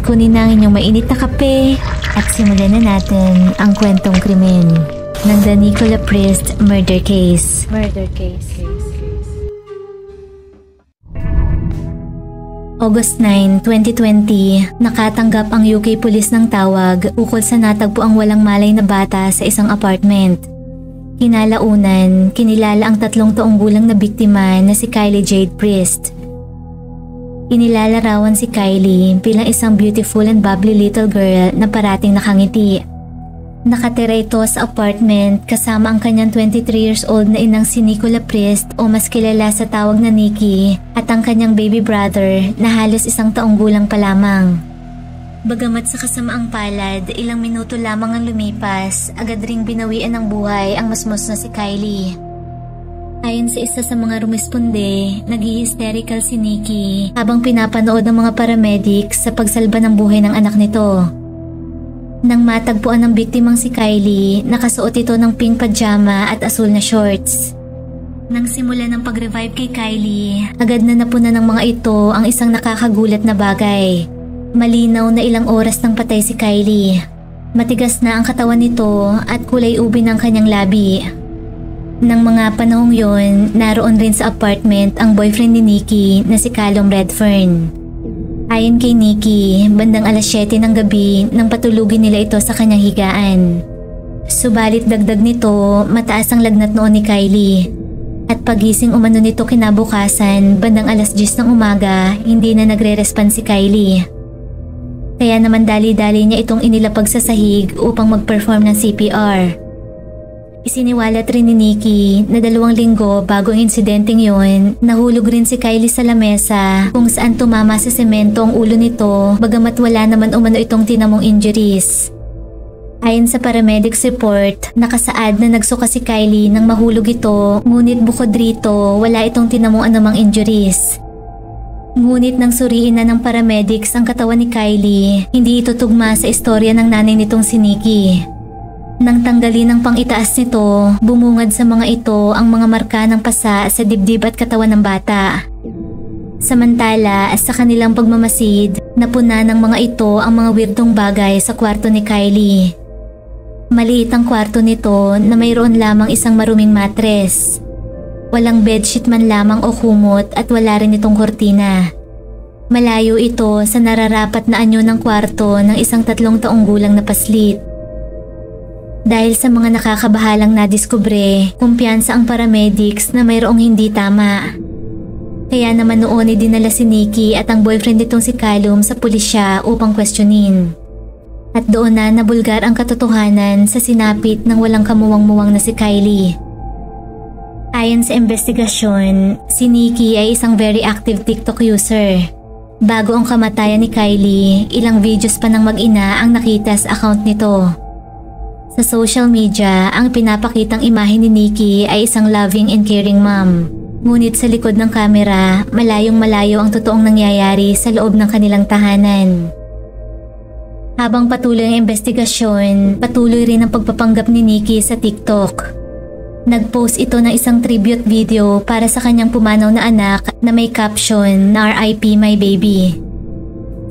kunin na ang inyong mainit na kape at simulan na natin ang kwentong krimen ng The Nicola Priest Murder Case. August 9, 2020, nakatanggap ang UK Police ng tawag ukol sa natagpo ang walang malay na bata sa isang apartment. Kinalaunan, kinilala ang 3 taong gulang na biktima na si Kylie Jade Priest. Inilalarawan si Kylie bilang isang beautiful and bubbly little girl na parating nakangiti. Nakatira ito sa apartment kasama ang kanyang 23 years old na inang si Nicola Priest o mas kilala sa tawag na Nikki at ang kanyang baby brother na halos 1 taong gulang pa lamang. Bagamat sa kasamaang palad, ilang minuto lamang ang lumipas, agad ring binawian ng buhay ang masmos na si Kylie. Ayon sa isa sa mga rumisponde, nag-hysterical si Nikki habang pinapanood ng mga paramedics sa pagsalba ng buhay ng anak nito. Nang matagpuan ng biktimang si Kylie, nakasuot ito ng pink pajama at asul na shorts. Nang simula ng pag-revive kay Kylie, agad na napunan ng mga ito ang isang nakakagulat na bagay. Malinaw na ilang oras nang patay si Kylie. Matigas na ang katawan nito at kulay ube ng kanyang labi. Nang mga panahong yon, naroon rin sa apartment ang boyfriend ni Nikki na si Callum Redfern. Ayon kay Nikki, bandang alas 7 ng gabi nang patulugin nila ito sa kanyang higaan. Subalit dagdag nito, mataas ang lagnat noon ni Kylie. At pagising umano nito kinabukasan, bandang alas 10 ng umaga, hindi na nagre-respond si Kylie. Kaya naman dali-dali niya itong inilapag sa sahig upang mag-perform ng CPR. Isiniwalat rin ni Nikki na 2 linggo bago ang insidenteng yon, nahulog rin si Kylie sa lamesa kung saan tumama sa semento ang ulo nito bagamat wala naman umano itong tinamong injuries. Ayon sa paramedics report, nakasaad na nagsuka si Kylie nang mahulog ito ngunit bukod rito wala itong tinamong anumang injuries. Ngunit nang suriin na ng paramedics ang katawan ni Kylie, hindi ito tugma sa istorya ng nanay nitong si Nikki. Nang tanggalin ang pang-itaas nito, bumungad sa mga ito ang mga marka ng pasa sa dibdib at katawan ng bata. Samantala, sa kanilang pagmamasid, napuna ng mga ito ang mga weirdong bagay sa kwarto ni Kylie. Maliit ang kwarto nito na mayroon lamang isang maruming mattress. Walang bedsheet man lamang o kumot at wala rin itong kortina. Malayo ito sa nararapat na anyo ng kwarto ng isang 3 taong gulang na paslit. Dahil sa mga nakakabahalang nadiskubre, kumpiyansa ang paramedics na mayroong hindi tama. Kaya naman noon dinala si Nikki at ang boyfriend nitong si Callum sa pulisya upang questionin. At doon na nabulgar ang katotohanan sa sinapit ng walang kamuwang-muwang na si Kylie. Ayon sa investigasyon, si Nikki ay isang very active TikTok user. Bago ang kamatayan ni Kylie, ilang videos pa ng mag-ina ang nakita sa account nito. Sa social media, ang pinapakitang imahe ni Nikki ay isang loving and caring mom. Ngunit sa likod ng kamera, malayong-malayo ang totoong nangyayari sa loob ng kanilang tahanan. Habang patuloy ang investigasyon, patuloy rin ang pagpapanggap ni Nikki sa TikTok. Nag-post ito ng isang tribute video para sa kanyang pumanaw na anak na may caption na RIP my baby.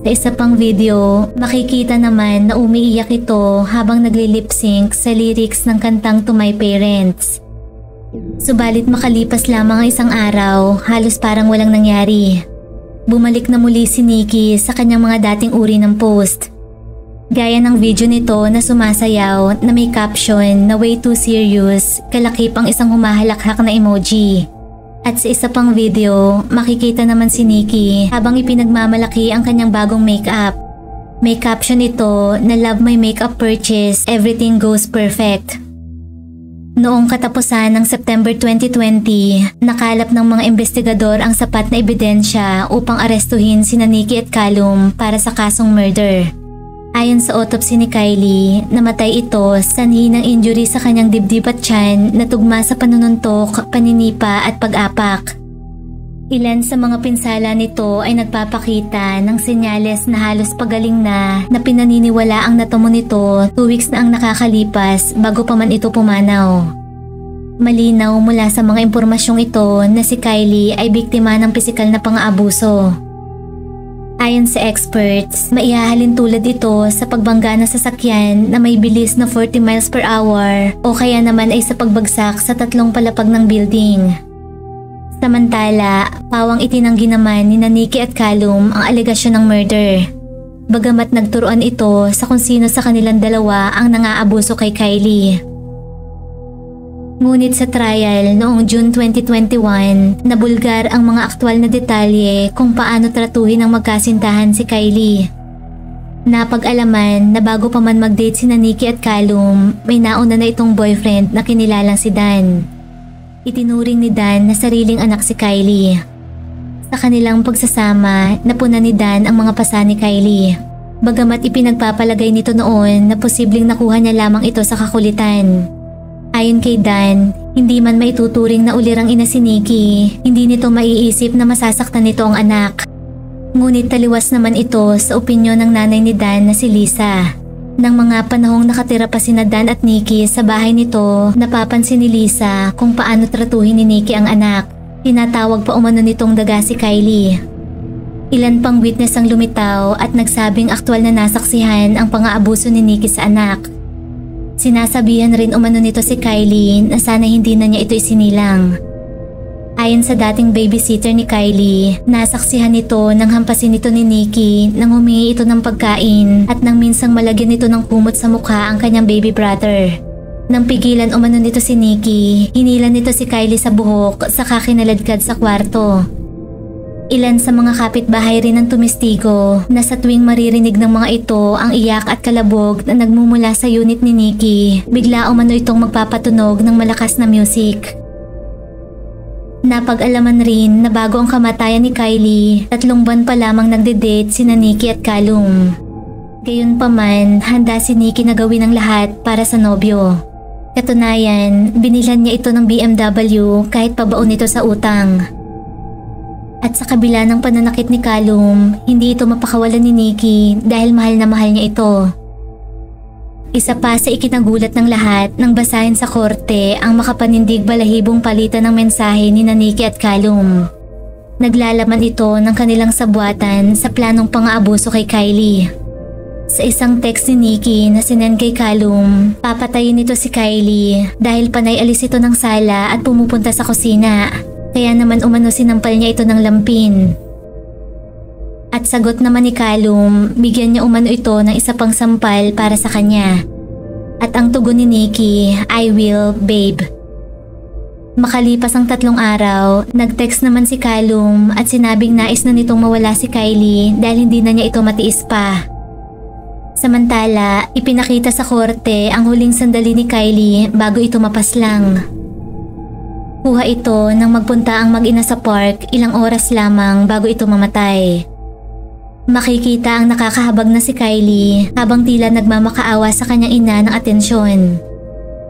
Sa isa pang video, makikita naman na umiiyak ito habang nagli-lip-sync sa lyrics ng kantang To My Parents. Subalit makalipas lamang ang isang araw, halos parang walang nangyari. Bumalik na muli si Nikki sa kanyang mga dating uri ng post. Gaya ng video nito na sumasayaw na may caption na way too serious, kalakip ang isang humahalakhak na emoji. At sa isa pang video, makikita naman si Nikki habang ipinagmamalaki ang kanyang bagong makeup. May caption ito na love my makeup purchase, everything goes perfect. Noong katapusan ng September 2020, nakalap ng mga investigador ang sapat na ebidensya upang arestuhin sina Nikki at Callum para sa kasong murder. Ayon sa autopsy ni Kylie, namatay ito sanhi ng injury sa kanyang dibdib at tiyan na tugma sa panununtok, paninipa at pag-apak. Ilan sa mga pinsala nito ay nagpapakita ng senyales na halos pagaling na pinaniniwala ang natamo nito 2 weeks na ang nakakalipas bago pa man ito pumanaw. Malinaw mula sa mga impormasyong ito na si Kylie ay biktima ng pisikal na pang-aabuso. Ayon sa experts, maihahalin tulad ito sa pagbangga ng sasakyan na may bilis na 40 miles per hour o kaya naman ay sa pagbagsak sa 3 palapag ng building. Samantala, pawang itinanggi naman ni Nikki at Callum ang alegasyon ng murder. Bagamat nagturuan ito sa kung sino sa kanilang dalawa ang nangaabuso kay Kylie. Ngunit sa trial noong June 2021, nabulgar ang mga aktwal na detalye kung paano tratuhin ang magkasintahan si Kylie. Napag-alaman na bago pa man mag-date si Nikki at Callum, may nauna na itong boyfriend na kinilalang si Dan. Itinuring ni Dan na sariling anak si Kylie. Sa kanilang pagsasama, napuna ni Dan ang mga pasa ni Kylie. Bagamat ipinagpapalagay nito noon na posibleng nakuha niya lamang ito sa kakulitan. Ayon kay Dan, hindi man maituturing na ulirang ina si Nikki, hindi nito maiisip na masasaktan nito ang anak. Ngunit taliwas naman ito sa opinyon ng nanay ni Dan na si Lisa. Nang mga panahong nakatira pa sina Dan at Nikki sa bahay nito, napapansin ni Lisa kung paano tratuhin ni Nikki ang anak. Tinatawag pa umano nitong daga si Kylie. Ilan pang witness ang lumitaw at nagsabing aktwal na nasaksihan ang pang-aabuso ni Nikki sa anak. Sinasabihan rin umano nito si Kylie na sana hindi na niya ito isinilang. Ayon sa dating babysitter ni Kylie, nasaksihan nito nang hampasin nito ni Nikki nang humingi ito ng pagkain at nang minsang malagyan nito ng kumot sa mukha ang kanyang baby brother. Nang pigilan umano nito si Nikki, hinila nito si Kylie sa buhok saka kinaladkad sa kwarto. Ilan sa mga kapitbahay rin ang tumistigo na sa tuwing maririnig ng mga ito ang iyak at kalabog na nagmumula sa unit ni Nikki, bigla umano itong magpapatunog ng malakas na music. Napag-alaman rin na bago ang kamatayan ni Kylie, 3 buwan pa lamang nagde-date sina Nikki at Callum. Gayunpaman, handa si Nikki na gawin ang lahat para sa nobyo. Katunayan, binilan niya ito ng BMW kahit pabaon ito sa utang. At sa kabila ng pananakit ni Callum, hindi ito mapakawalan ni Nikki dahil mahal na mahal niya ito. Isa pa sa ikinagulat ng lahat nang basahin sa korte ang makapanindig balahibong palitan ng mensahe ni Nikki at Callum. Naglalaman ito ng kanilang sabuatan sa planong pang-aabuso kay Kylie. Sa isang text ni Nikki na sinend kay Callum, papatayin nito si Kylie dahil panay alis ito ng sala at pumupunta sa kusina. Kaya naman umano sinampal niya ito ng lampin. At sagot naman ni Callum, bigyan niya umano ito ng isa pang sampal para sa kanya. At ang tugon ni Nikki, I will, babe. Makalipas ang 3 araw, nag-text naman si Callum at sinabing nais na nitong mawala si Kylie dahil hindi na niya ito matiis pa. Samantala, ipinakita sa korte ang huling sandali ni Kylie bago ito mapaslang. Kuha ito nang magpunta ang mag-ina sa park ilang oras lamang bago ito mamatay. Makikita ang nakakahabag na si Kylie habang tila nagmamakaawa sa kanyang ina ng atensyon.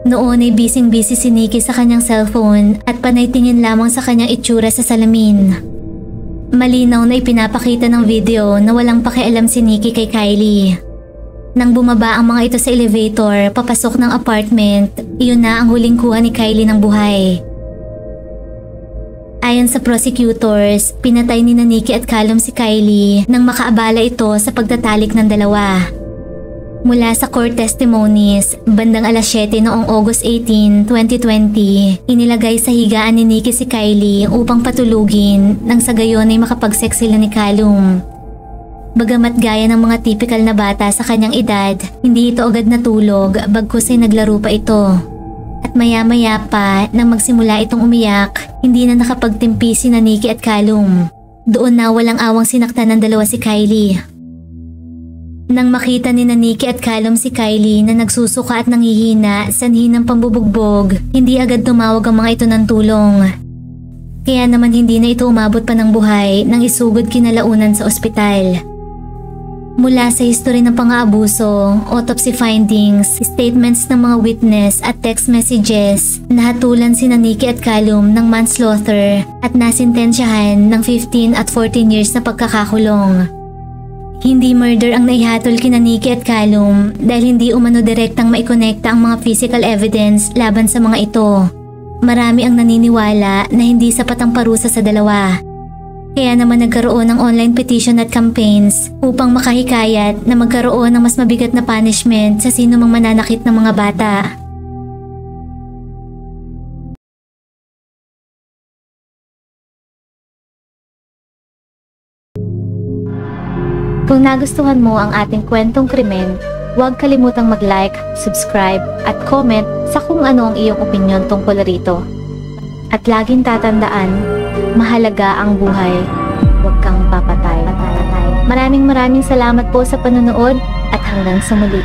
Noon ay busy-busy si Nikki sa kanyang cellphone at panay tingin lamang sa kanyang itsura sa salamin. Malinaw na ipinapakita ng video na walang pakialam si Nikki kay Kylie. Nang bumaba ang mga ito sa elevator papasok ng apartment, iyon na ang huling kuha ni Kylie ng buhay. Ayon sa prosecutors, pinatay ni Nikki at Callum si Kylie nang makaabala ito sa pagtatalik ng dalawa. Mula sa court testimonies, bandang alas 7 noong August 18, 2020, inilagay sa higaan ni Nikki si Kylie upang patulugin nang sa gayon ay makapag-sex sila ni Callum. Bagamat gaya ng mga typical na bata sa kanyang edad, hindi ito agad natulog bagkus ay naglaro pa ito. At maya-maya pa nang magsimula itong umiyak, hindi na nakapagtimpi si Nikki at Callum. Doon na walang awang sinaktan ng dalawa si Kylie. Nang makita ni Nikki at Callum si Kylie na nagsusuka at nanghihina sanhi ng pambubugbog, hindi agad tumawag ang mga ito ng tulong. Kaya naman hindi na ito umabot pa ng buhay nang isugod kinalaunan sa ospital. Mula sa history ng pang-aabuso, autopsy findings, statements ng mga witness at text messages, nahatulan sina Nikki at Callum ng manslaughter at nasintensyahan ng 15 at 14 years na pagkakakulong. Hindi murder ang naihatol kina Nikki at Callum dahil hindi umano direktang maikonekta ang mga physical evidence laban sa mga ito. Marami ang naniniwala na hindi sapat ang parusa sa dalawa. Kaya naman nagkaroon ng online petition at campaigns upang makahikayat na magkaroon ng mas mabigat na punishment sa sino mang mananakit ng mga bata. Kung nagustuhan mo ang ating kwentong krimen, huwag kalimutang mag-like, subscribe, at comment sa kung ano ang iyong opinyon tungkol rito. At laging tatandaan, mahalaga ang buhay, huwag kang papatay. Maraming salamat po sa panonood at hanggang sa muli.